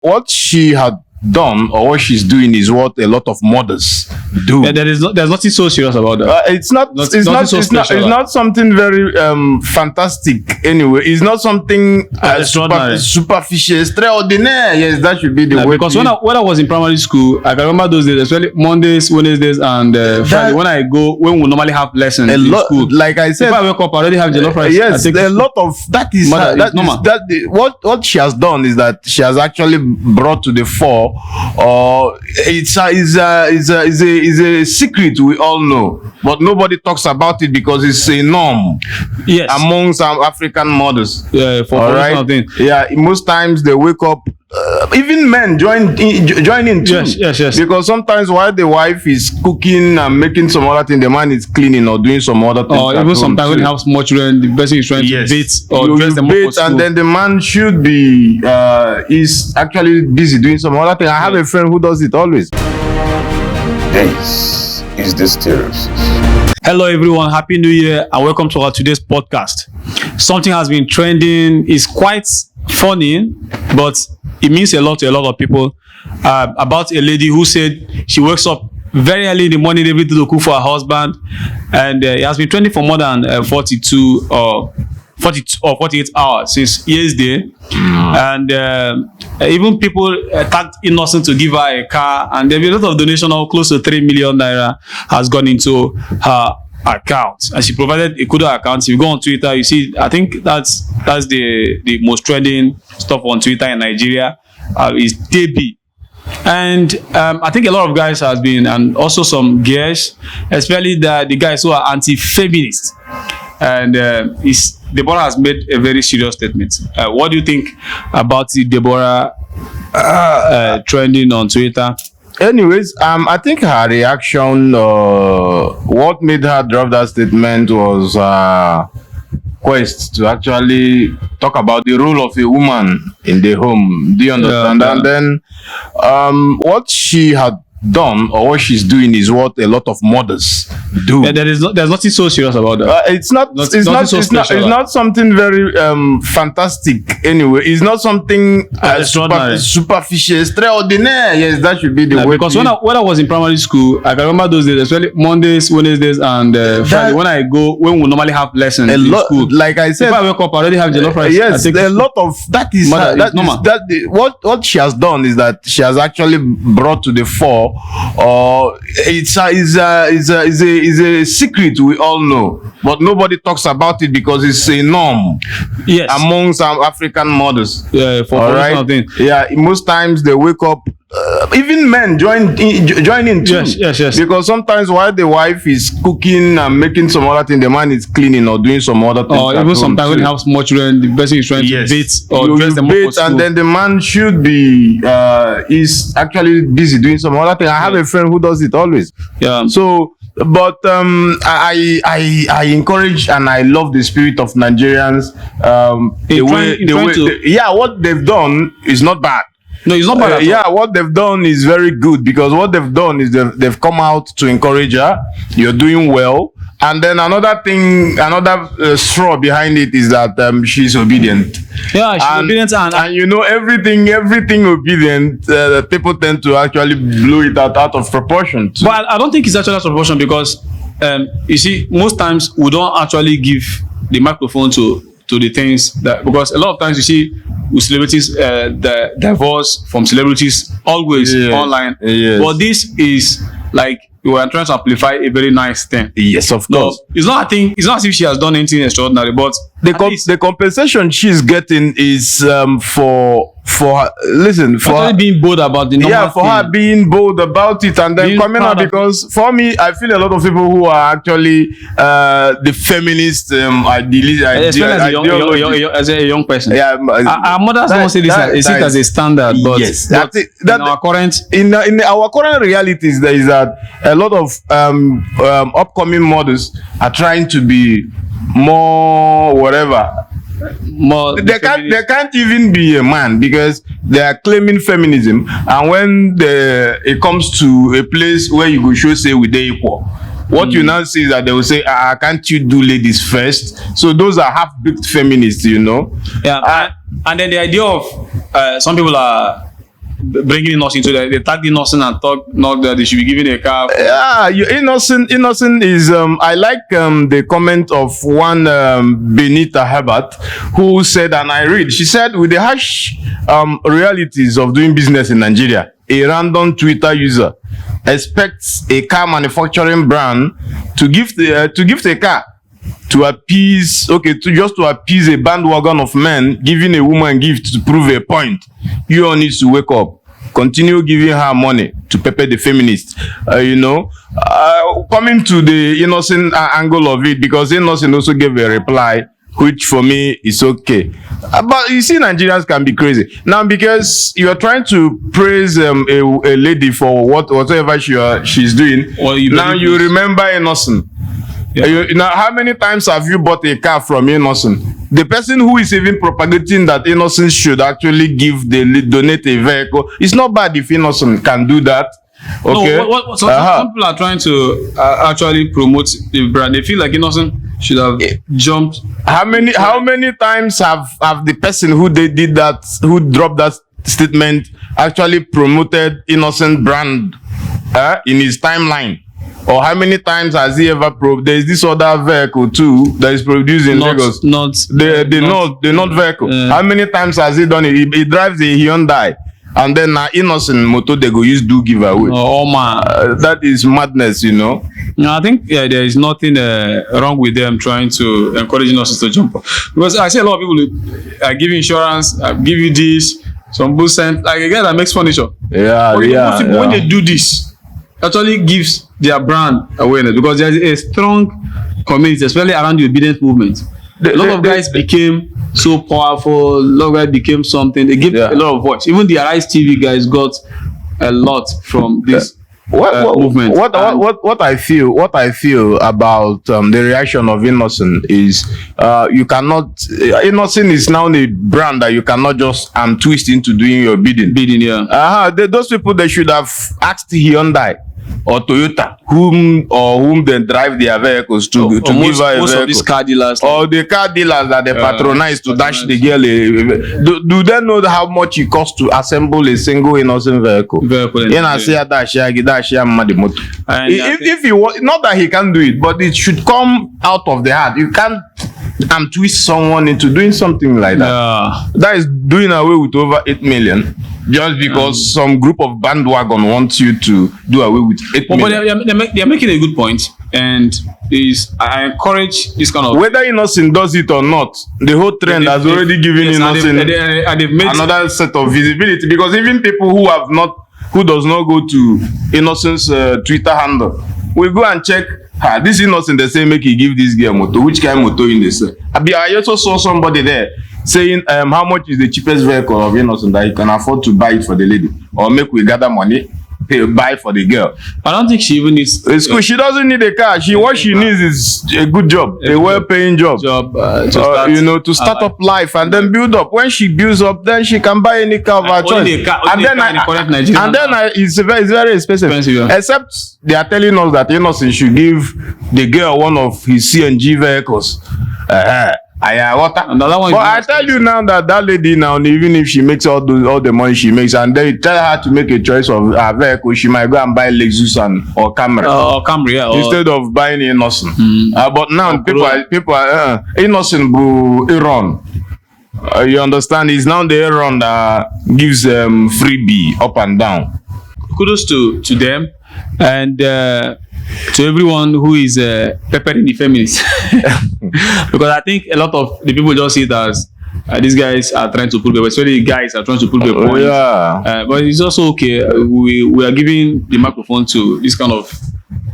what she had done or what she's doing is what a lot of mothers do. There's nothing so serious about that. It's not. It's not something very fantastic. Anyway, it's not something superficial, extraordinary. Yes, that should be the way. Because when I was in primary school, I can remember those days, especially Mondays, Wednesdays, and Friday. When we normally have lessons in school. Like I said, if I wake up, I already have jollof rice. Yes, a lot of that is what she has done is that she has actually brought to the fore. It's a secret we all know, but nobody talks about it because it's a norm. Yes, among some African mothers. Yeah, all right. Yeah, most times they wake up. Even men join in too. Yes. Because sometimes while the wife is cooking and making some other thing, the man is cleaning or doing some other thing. Or even sometimes when you have small children, the person is trying to bathe or dress them up for school. And then the man should be is actually busy doing some other thing. I have a friend who does it always. This is the Stereosis. Hello everyone, happy new year and welcome to our today's podcast. Something has been trending, is quite funny, but it means a lot to a lot of people, about a lady who said she wakes up very early in the morning every day to cook for her husband, and it has been trending for more than 42 or 48 hours since yesterday. And even people tagged Innocent to give her a car, and there's a lot of donation of close to 3 million naira has gone into her account, and she provided a Kudo account. If you go on Twitter, you see, I think that's the most trending stuff on Twitter in Nigeria, is Debbie. And I think a lot of guys has been, and also some girls, especially the guys who are anti-feminist, and Deborah has made a very serious statement. What do you think about the Deborah trending on Twitter? Anyways, I think her reaction, what made her drop that statement was quest to actually talk about the role of a woman in the home. Do you understand? And then what she had done or what she's doing is what a lot of mothers do. There's nothing so serious about that. It's not something very fantastic. Anyway, it's not something superficial, extraordinary. Yes, that should be the way. Because when I was in primary school, I can remember those days, especially Mondays, Wednesdays, and Friday. When we normally have lessons in school. Like I said, if I wake up, I already have jollof rice. Yes, a lot of that is what she has done is that she has actually brought to the fore. It's a secret we all know, but nobody talks about it because it's a norm. Yes, among some African mothers. Yeah, all right. Yeah, most times they wake up. Even men join in too. Yes. Because sometimes while the wife is cooking and making some other thing, the man is cleaning or doing some other thing. Or even sometimes when you have small children, the person is trying to bathe or dress them up for school. And then the man should be is actually busy doing some other thing. I have a friend who does it always. Yeah. So, but I encourage and I love the spirit of Nigerians. What they've done is not bad. No, it's not bad. What they've done is very good, because what they've done is they've come out to encourage her. You're doing well. And then another straw behind it is that she's obedient. Yeah, she's obedient, and you know, everything obedient, people tend to actually blow it out of proportion too. But I don't think it's actually out of proportion, because you see, most times we don't actually give the microphone to the things that, because a lot of times you see with celebrities, the divorce from celebrities always online. Yes. But this is like you are trying to amplify a very nice thing. Yes, of course. It's not as if she has done anything extraordinary, but the compensation she's getting is for being bold about the normal for her being bold about it, and then coming out, because for me, I feel a lot of people who are actually the feminist as a young person. Yeah, our mothers don't say this as a standard, but yes, in our current realities, there is that a lot of upcoming mothers are trying to be more whatever. They can't even be a man, because they are claiming feminism, and when it comes to a place where you go show say we dey equal, what you now see is that they will say, can't you do ladies first? So those are half-baked feminists, you know. Yeah, and then the idea of some people are bringing Innocent into that. They tagged Innocent and thought not that they should be given a car. Yeah, Innocent is I like the comment of one Benita Herbert who said, and I read, she said, with the harsh realities of doing business in Nigeria, a random Twitter user expects a car manufacturing brand to gift a car to appease a bandwagon of men giving a woman gift to prove a point. You all need to wake up. Continue giving her money to pepper the feminists. Coming to the Innocent angle of it, because Innocent also gave a reply, which for me is okay. But you see, Nigerians can be crazy. Now, because you are trying to praise a lady for whatever she's doing, now you remember Innocent. Yeah. Now, how many times have you bought a car from Innocent? The person who is even propagating that Innocent should actually donate a vehicle, it's not bad if Innocent can do that. Okay. No, some people are trying to actually promote the brand. They feel like Innocent should have jumped. How many times have the person who did that, who dropped that statement, actually promoted Innocent brand in his timeline? Or how many times has he ever there's this other vehicle too that is produced in Lagos? The not vehicle. How many times has he done it? He drives a Hyundai, and then Innocent motor they go use do giveaway. Oh man, that is madness, No, I think there is nothing wrong with them trying to encourage Innocent to jump up, because I see a lot of people give insurance, give you this, some people send like a guy that makes furniture. Most people, when they do this, actually gives their brand awareness, because there is a strong community, especially around the obedience movement. A lot of guys became so powerful. A lot of guys became something. They give a lot of voice. Even the Arise TV guys got a lot from this movement. What I feel about the reaction of Innocent is you cannot. Innocent is now a brand that you cannot just twist into doing your bidding. Those people, they should have asked Hyundai or Toyota whom they drive their vehicles to give her a most vehicle. Of these car dealers, or the car dealers that they patronize to dash the girl do they know how much it costs to assemble a single Innocent vehicle? If he was, not that he can do it, but it should come out of the heart. You can't twist someone into doing something like that. That is doing away with over 8 million just because some group of bandwagon wants you to do away with 8 million. But they're making a good point, and I encourage this kind of, whether Innocent does it or not, the whole trend has already given Innocent they've made another set of visibility, because even people who does not go to Innocent's Twitter handle will go and check. This Innocent, they say make you give this girl motor. Which kind of motor in this? I also saw somebody there saying how much is the cheapest vehicle of Innocent that you can afford to buy it for the lady, or make we gather money, buy for the girl. I don't think she even needs. It's cool. She doesn't need a car. What she needs is a good job, a well-paying job. To start up life and then build up. When she builds up, then she can buy any car of her choice. It's very expensive. Except they are telling us that Innocent should give the girl one of his CNG vehicles. But I tell you now that lady now, even if she makes all the money she makes, and then you tell her to make a choice of her vehicle, she might go and buy Lexus or Camry. Instead of buying Innocent. But now people are Innocent Aaron. You understand? It's now the Aaron that gives freebie up and down. Kudos to them, and to everyone who is peppering the feminists. Because I think a lot of the people just see it as these guys are trying to prove it, especially the guys are trying to prove a point. But it's also okay. We are giving the microphone to this kind of,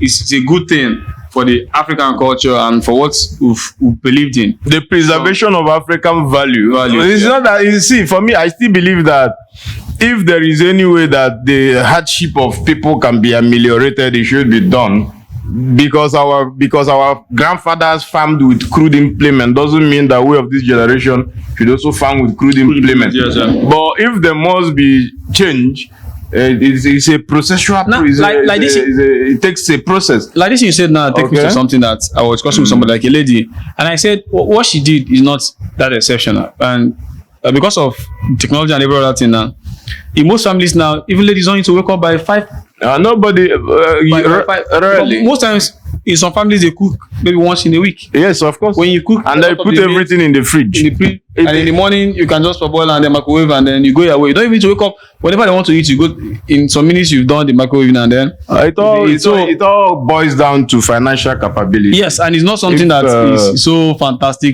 it's a good thing for the African culture and for what we've believed in. The preservation of African value. It's not that, you see, for me, I still believe that if there is any way that the hardship of people can be ameliorated, it should be done. Because our grandfathers farmed with crude implement doesn't mean that we of this generation should also farm with crude implement. Yes, but if there must be change, it's a processual. It takes a process. Like this, you said now, take me to something that I was discussing with somebody, like a lady, and I said what she did is not that exceptional, and because of technology and every other thing now, in most families now, even ladies don't need to wake up by 5. Nobody. Rarely. But most times, in some families, they cook maybe once in a week. Yes, of course. When you cook, and they put everything in the fridge. And in the morning, you can just boil and then microwave, and then you go your way. You don't even need to wake up. Whenever they want to eat, you go. In some minutes, you've done the microwave, and then it all boils down to financial capability. Yes, and it's not something that is so fantastic.